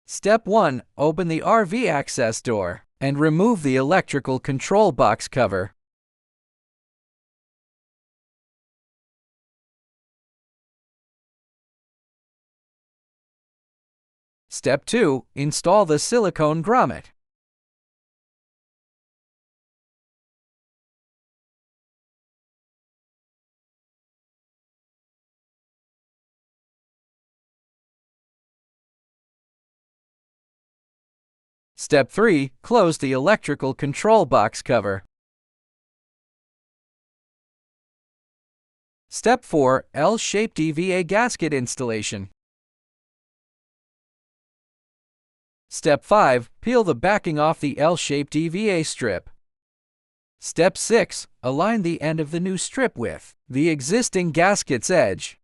Step 1. Open the RV access door and remove the electrical control box cover. Step 2. Install the silicone grommet. Step 3. Close the electrical control box cover. Step 4. L-shaped EVA gasket installation. Step 5. Peel the backing off the L-shaped EVA strip. Step 6. Align the end of the new strip with the existing gasket's edge.